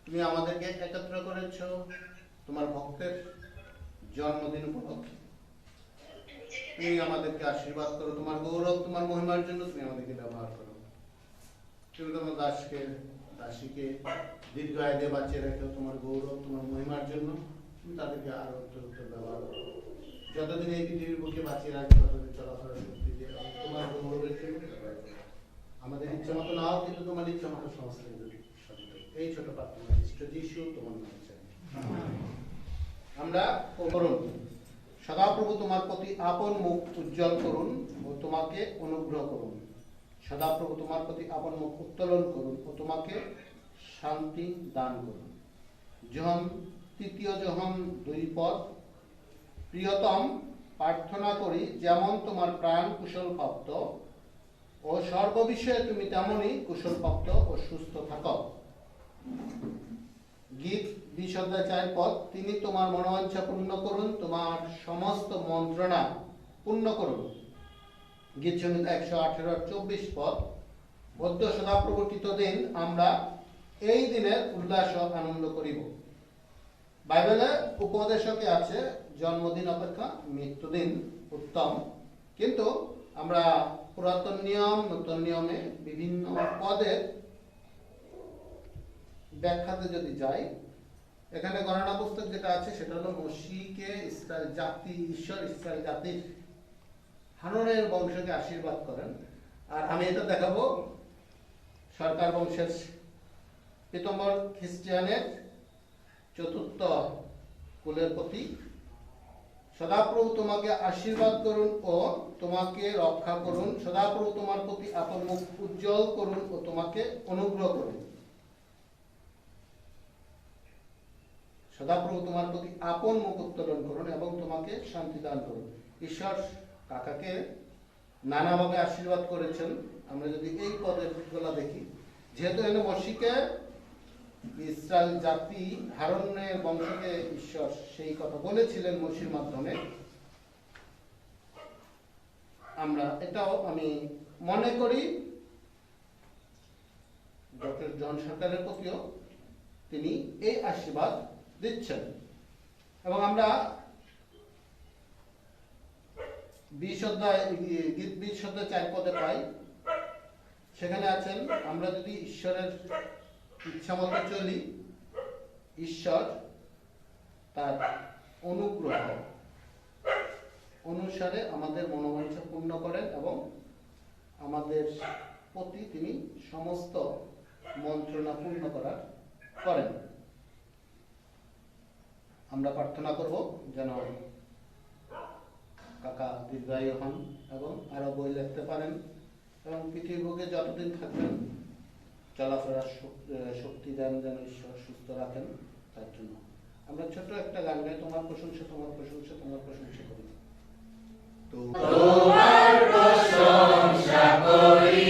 তুমি আমাদেরকে একত্র করেছ তোমার ভক্তের জন্মদিন উপলক্ষে। তুমি আমাদেরকে আশীর্বাদ করো, তোমার গৌরব তোমার মহিমার জন্য তুমি আমাদেরকে ব্যবহার করো। তুমি তোমার দাসীকে দীর্ঘায়ু দিয়ে বাঁচিয়ে রেখো, তোমার গৌরব তোমার মহিমার জন্য তুমি তাদেরকে আরো উত্তর ব্যবহার করো। যতদিন এই পৃথিবীর বুকে বাঁচিয়ে রাখবে ততদিন চলাফেরা শক্তি দিয়ে তোমার গৌরবের জন্য ব্যবহার করো। আমাদের ইচ্ছা মতো নাও, কিন্তু তোমার ইচ্ছা মতো সমস্ত এই ছোট প্রার্থনা ইষ্ট যিশু তোমার নামে চাই। আমরা করুন। সদাপ্রভু তোমার প্রতি আপন মুখ উজ্জ্বল করুন ও তোমাকে অনুগ্রহ করুন। সদাপ্রভু তোমার প্রতি আপন মুখ উত্তোলন করুন ও তোমাকে শান্তি দান করুন। যোহন 3 যোহন 2 প্রিয়তম, প্রার্থনা করি যেমন তোমার প্রাণ কুশল প্রাপ্ত ও সর্ববিষয়ে তুমি তেমনই কুশল প্রাপ্ত ও সুস্থ থাকো। গীত 20:4 তিনি তোমার মনোবাঞ্ছা পূর্ণ করুন, তোমার সমস্ত মন্ত্রণা পূর্ণ করুন। গীত সংহিতা 118:24 বৌদ্ধ সদাপ্রবর্তিত দিন আমরা এই দিনের উল্লাস ও আনন্দ করিব। বাইবেলে উপদেশকে আছে জন্মদিন অপেক্ষা মৃত্যুদিন উত্তম, কিন্তু আমরা পুরাতন নিয়ম নতুন নিয়মে বিভিন্ন পদের ব্যাখ্যাতে যদি যাই, এখানে গণনা পুস্তক যেটা আছে সেটা হলো মসিহকে ইসরায়েল জাতি, ঈশ্বর ইসরায়েল জাতির হানুনের বংশকে আশীর্বাদ করেন। আর আমি এটা দেখাবো সরকার বংশের পীতম্বর খ্রিস্টিয়ানের 4th কুলের প্রতি। সদাপ্রভু তোমাকে আশীর্বাদ করুন ও তোমাকে রক্ষা করুন। সদাপ্রভু তোমার প্রতি আপন মুখ উজ্জ্বল করুন ও তোমাকে অনুগ্রহ করুন। সদাপ্রভু তোমার প্রতি আপন মুখ উত্তোলন করুন এবং তোমাকে শান্তি দান করুন। ঈশ্বর কাকাকে নানাভাবে আশীর্বাদ করেছেন। আমরা যদি এই পদের গুলা দেখি, যেহেতু এখানে মসিকে ইসরায়েল জাতি হারুনের বংশকে ঈশ্বর সেই কথা বলেছিলেন মসির মাধ্যমে, আমরা এটাও আমি মনে করি ডক্টর জন সরকারের প্রতিও তিনি এই আশীর্বাদ দিচ্ছেন। এবং আমরা 20:4 পাই, সেখানে আছেন আমরা যদি ঈশ্বরের ইচ্ছা মতো চলি, ঈশ্বর তার অনুগ্রহ অনুসারে আমাদের মনোবাঞ্ছা পূর্ণ করেন এবং আমাদের প্রতি তিনি সমস্ত মন্ত্রণা পূর্ণ করেন। আমরা প্রার্থনা করব যেন কাকা দীর্ঘায়ু হন এবং আরো বই লিখতে পারেন এবং পৃথিবীর বুকে যতদিন থাকবেন চলাফেরার শক্তি দেন, যেন ঈশ্বর সুস্থ রাখেন। তার জন্য আমরা ছোট একটা গান গাই, তোমার প্রশংসা তোমার প্রশংসা তোমার প্রশংসা করি। তোমার প্রশংসা করি,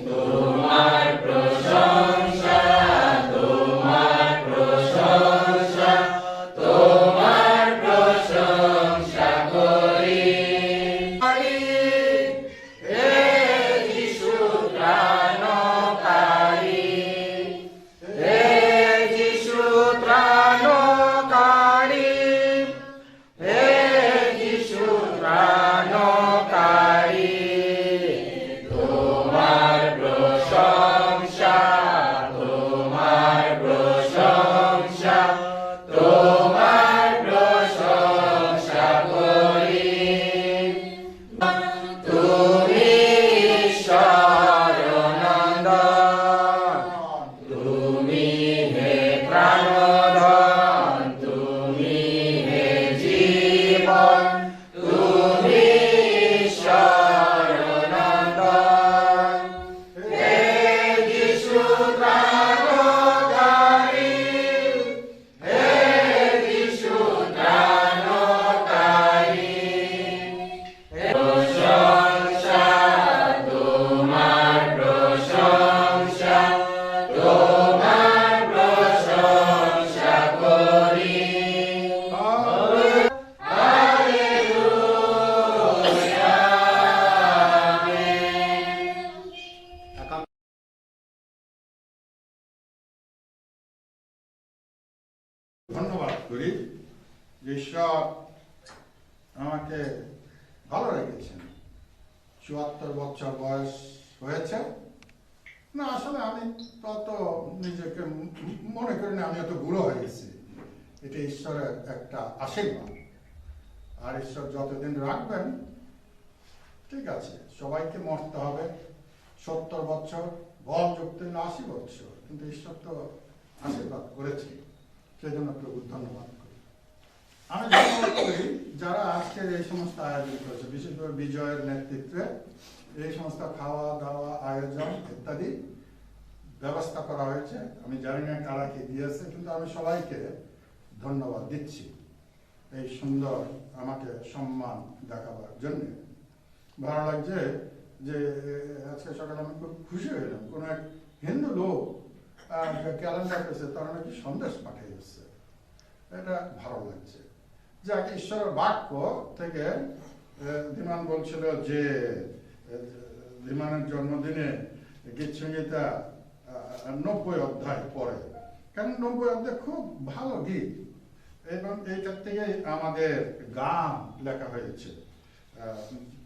তোমার প্রশংসা, তোমার প্রশংসা, তোমার প্রশংসা করি। হে যিশু ত্রাণকারী, হে যিশু ত্রাণকারী, হে যিশু ত্রাণকারী, ধন্যবাদ করি যে ঈশ্বর আমাকে ভালো রেখেছেন। ৭৪ বছর বয়স হয়েছে না, আসলে আমি তত নিজেকে মনে করি না আমি এত বুড়ো হয়ে গেছি। এটা ঈশ্বরের একটা আশীর্বাদ। আর ঈশ্বর যতদিন রাখবেন ঠিক আছে, সবাইকে মরতে হবে। ৭০ বছর বল যুক্ত ৮০ বছর, কিন্তু ঈশ্বর তো আশীর্বাদ করেছে, সেই জন্য প্রভুর ধন্যবাদ করি। আমি ধন্যবাদ করি যারা আজকের এই সমস্ত আয়োজন করেছে, বিশেষ করে বিজয়ের নেতৃত্বে এই সমস্ত খাওয়া দাওয়া আয়োজন ইত্যাদি ব্যবস্থা করা হয়েছে। আমি জানি না কারা কি দিয়েছে, কিন্তু আমি সবাইকে ধন্যবাদ দিচ্ছি এই সুন্দর আমাকে সম্মান দেখাবার জন্য। ভালো লাগছে যে আজকে সকালে আমি খুব খুশি হইলাম, কোনো এক হিন্দু লোক ক্যালেন্ডার পেয়েছে, তারা নাকি সন্দেশ পাঠিয়ে এসছে। এটা ভালো লাগছে। যাক, ঈশ্বরের বাক্য থেকে ধীমান বলছিল যে ধীমানের জন্মদিনে গীত সংহিতা ৯০ অধ্যায় পড়ে, কারণ ৯০ অধ্যায় খুব ভালো গীত এবং এইটার থেকে আমাদের গান লেখা হয়েছে,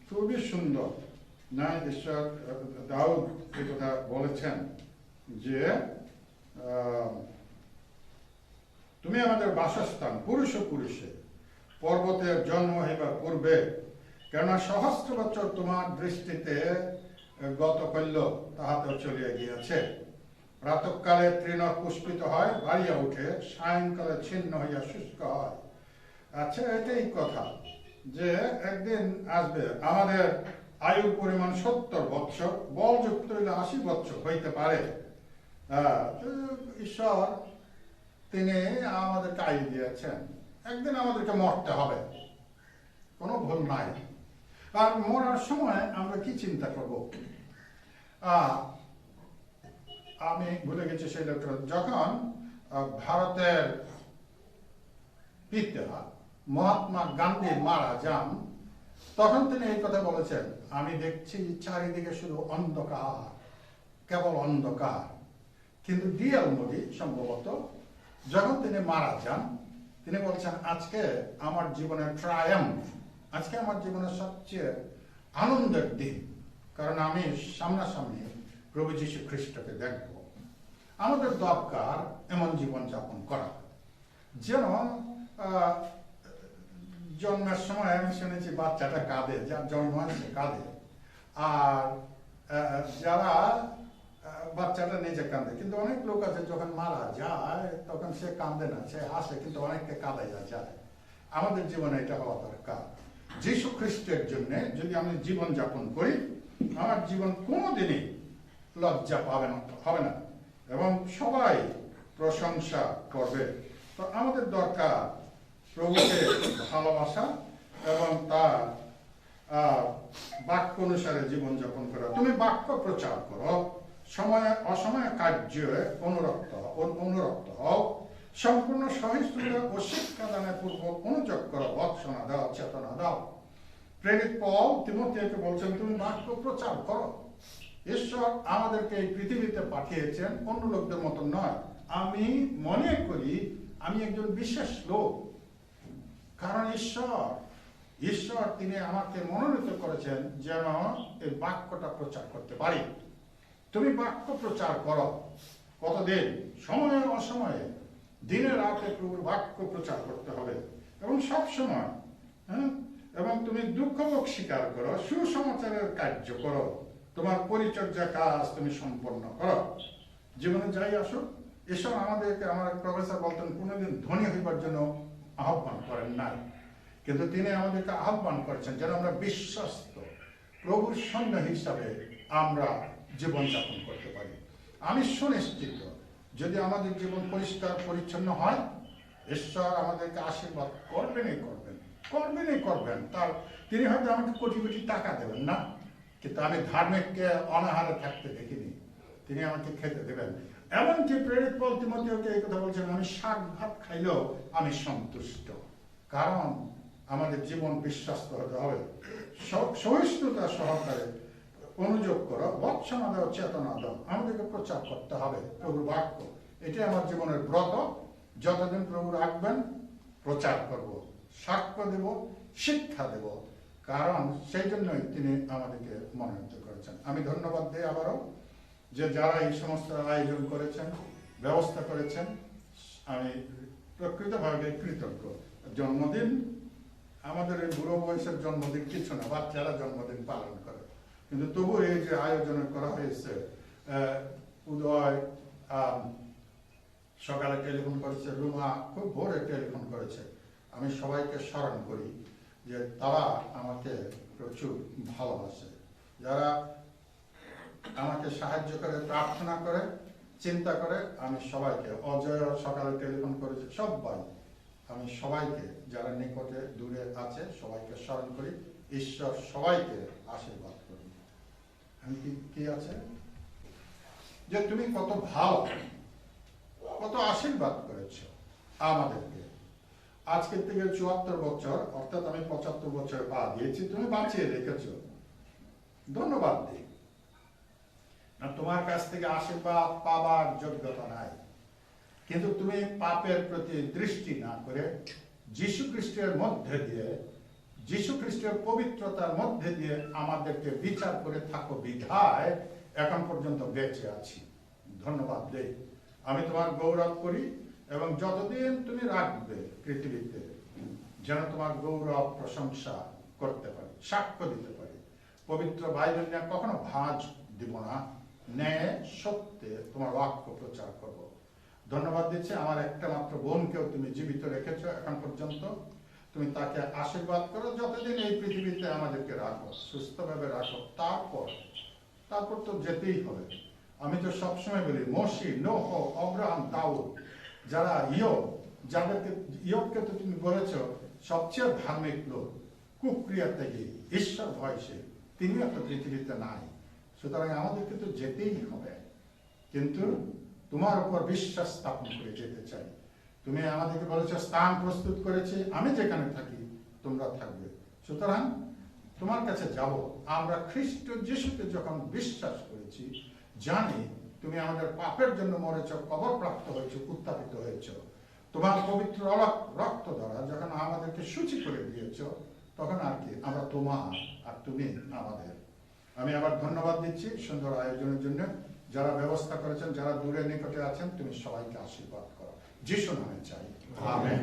খুবই সুন্দর না। ঈশ্বর দাউদ এই কথা বলেছেন যে তুমি আমাদের বাসস্থান পুরুষ ও পুরুষে, পর্বতের জন্ম হইবার পূর্বে, কেননা সহস্র বছর তোমার দৃষ্টিতে গত করল, তাহাতেও চলিয়া গিয়াছে। প্রাতঃকালে তৃণ পুষ্পিত হয়, বাড়িয়া উঠে, সায়ংকালে ছিন্ন হইয়া শুষ্ক হয়। আচ্ছা, এটাই কথা যে একদিন আসবে আমাদের আয়ুর পরিমাণ ৭০ বছর, বলযুক্ত হইলে ৮০ বছর হইতে পারে। ঈশ্বর তিনি আমাদেরকে আয়ু দিয়েছেন, একদিন আমাদেরকে মরতে হবে, কোনো ভুল নাই। আর মরার সময় আমরা কি চিন্তা করব? আমি ভুলে গেছি সেই লোকটা, যখন ভারতের পিতা মহাত্মা গান্ধী মারা যান, তখন তিনি এই কথা বলেছেন, আমি দেখছি চারিদিকে শুধু অন্ধকার, কেবল অন্ধকার। কিন্তু ডিএল মোদি সম্ভবত যখন তিনি মারা যান, তিনি বলছেন আজকে আমার জীবনের ট্রায়াম্ফ, আজকে আমার জীবনের সবচেয়ে আনন্দের দিন, কারণ আমি সামনাসামনি প্রভু যীশু খ্রিস্টকে দেখব। আমাদের দরকার এমন জীবন যাপন করা যেন জন্মের সময় আমি শুনেছি বাচ্চাটা কাঁদে, যার জন্ম হয় সে কাঁদে, আর যারা বাচ্চাটা নিজে কাঁদে। কিন্তু অনেক লোক আছে যখন মারা যায় তখন সে কাঁদে না, সে হাসে, কিন্তু অনেককে কাঁদাইয়া যায়। আমাদের জীবনে এটা হওয়া দরকার। যীশু খ্রিস্টের জন্য যদি আমি জীবন যাপন করি, আমার জীবন কোনোদিনই লজ্জা পাবে না, হবে না, এবং সবাই প্রশংসা করবে। তো আমাদের দরকার প্রভুকে ভালোবাসা এবং তার বাক্য অনুসারে জীবনযাপন করা। তুমি বাক্য প্রচার করো, সময়ে অসময়ে কার্যে অনুরক্ত হও, সম্পূর্ণ সহিষ্ণুতা ও শিক্ষাদানের পূর্বক অনুযোগ করো, ভৎসনা দাও, চেতনা দাও। প্রেরিত পল তিমোথেকে বলছেন তুমি বাক্য প্রচার করো। ঈশ্বর আমাদেরকে এই পৃথিবীতে পাঠিয়েছেন অন্য লোকদের মতো নয়। আমি মনে করি আমি একজন বিশেষ লোক, কারণ ঈশ্বর তিনি আমাকে মনোনীত করেছেন যেন এই বাক্যটা প্রচার করতে পারি। তুমি বাক্য প্রচার করো। কতদিন? সময়ে অসময়ে, দিনে রাতে প্রভুর বাক্য প্রচার করতে হবে, এবং সব সময়। এবং তুমি দুঃখ ভোগ স্বীকার করো, সুসমাচারের কার্য করো, তোমার পরিচর্যা কাজ তুমি সম্পন্ন করো। জীবনে যাই আসো, ঈশ্বর আমাদেরকে, আমার প্রফেসর বলতেন, কোনোদিন ধনী হইবার জন্য আহ্বান করেন নাই, কিন্তু তিনি আমাদেরকে আহ্বান করেছেন যেন আমরা বিশ্বস্ত প্রভুর সৈন্য হিসাবে আমরা জীবনযাপন করতে পারি। আমি সুনিশ্চিত যদি আমাদের জীবন পরিষ্কার পরিচ্ছন্ন হয়, ঈশ্বর আমাদেরকে আশীর্বাদ করবেন। তার তিনি হয়তো আমাকে কোটি কোটি টাকা দেবেন না, কিন্তু আমি ধার্মিককে অনাহারে থাকতে দেখিনি, তিনি আমাকে খেতে দেবেন। এমনকি প্রেরিত পল তিমোথেকে এই কথা বলছেন, আমি শাক ভাত খাইলেও আমি সন্তুষ্ট, কারণ আমাদের জীবন বিশ্বস্ত হতে হবে। সহিষ্ণুতা সহকারে অনুযোগ করো, ভৎসনা দাও, চেতনা দাও। আমাদেরকে প্রচার করতে হবে প্রভুর বাক্য। এটাই আমার জীবনের ব্রত, যতদিন প্রভু রাখবেন প্রচার করব, সাক্ষ্য দেব, শিক্ষা দেব, কারণ সেই জন্যই তিনি আমাদেরকে মনোনীত করেছেন। আমি ধন্যবাদ দিই আবারও যে যারা এই সমস্ত আয়োজন করেছেন, ব্যবস্থা করেছেন, আমি প্রকৃতভাবে কৃতজ্ঞ। জন্মদিন আমাদের এই বুড়ো বয়সের জন্মদিন কিছু না, বাচ্চারা জন্মদিন পালন করে, কিন্তু তবু এই যে আয়োজন করা হয়েছে, উদয় সকালে টেলিফোন করেছে, রুমা খুব ভোরে টেলিফোন করেছে, আমি সবাইকে স্মরণ করি যে তারা আমাকে প্রচুর ভালোবাসে, যারা আমাকে সাহায্য করে, প্রার্থনা করে, চিন্তা করে, আমি সবাইকে, অজয় সকালে টেলিফোন করেছে, সবাই, আমি সবাইকে যারা নিকটে দূরে আছে সবাইকে স্মরণ করি। ঈশ্বর সবাইকে আশীর্বাদ করুন। আমি কি আছে যে তুমি কত ভালো, কত আশীর্বাদ করেছ আমাদেরকে। আজকের থেকে ৭৪ বছর, অর্থাৎ আমি ৭৫ বছর পা দিয়েছি, তুমি বাঁচিয়ে রেখেছ, ধন্যবাদ দিই। তোমার কাছ থেকে আশীর্বাদ পাবার যোগ্যতা নাই, কিন্তু তুমি পাপের প্রতি দৃষ্টি না করে যীশু খ্রিস্টের মধ্যে দিয়ে, যীশু খ্রিস্টের পবিত্রতার মধ্যে দিয়ে আমাদেরকে বিচার করে থাকো বিধায় এখন পর্যন্ত বেঁচে আছি, ধন্যবাদ দেই। আমি তোমার গৌরব করি এবং যতদিন তুমি রাখবে পৃথিবীতে যেন তোমার গৌরব প্রশংসা করতে পারি, সাক্ষ্য দিতে পারি। পবিত্র বাইবেল নিয়ে কখনো ভাঁজ দিব না, ন্যায় সত্যে তোমার বাক্য প্রচার করব। ধন্যবাদ দিচ্ছি আমার একটা মাত্র বোনকেও তুমি জীবিত রেখেছ এখন পর্যন্ত, তুমি তাকে আশীর্বাদ করো, যতদিন এই পৃথিবীতে আমাদেরকে রাখো, সুস্থভাবে রাখো, তারপর তো যেতেই হবে। আমি তো সবসময় বলি মসি, নোহ, অব্রাহাম, দাউদ, যারা যাদেরকে ইয়বকে তো তুমি বলেছ সবচেয়ে ধার্মিক লোক, কুক্রিয়া থেকে ঈশ্বর ভয়শীল, তিনিও একটা পৃথিবীতে নাই, সুতরাং আমাদেরকে তো যেতেই হবে, কিন্তু তোমার উপর বিশ্বাস স্থাপন করে যেতে চাই। তুমি আমাদেরকে বলেছ স্থান প্রস্তুত করেছি, আমি যেখানে থাকি তোমরা থাকবে, সুতরাং তোমার কাছে যাব। আমরা খ্রিস্ট যিশুকে যখন বিশ্বাস করেছি, জানি তুমি আমাদের পাপের জন্য মরেছ, কবর প্রাপ্ত হয়েছ, উত্থাপিত হয়েছ, তোমার পবিত্র রক্ত দ্বারা যখন আমাদেরকে সূচি করে দিয়েছ, তখন আর কি আমরা তোমার আর তুমি আমাদের। আমি আবার ধন্যবাদ দিচ্ছি সুন্দর আয়োজনের জন্য, যারা ব্যবস্থা করেছেন, যারা দূরে নিকটে আছেন, তুমি সবাইকে আশীর্বাদ করো, যিশু নামে চাই, আমেন।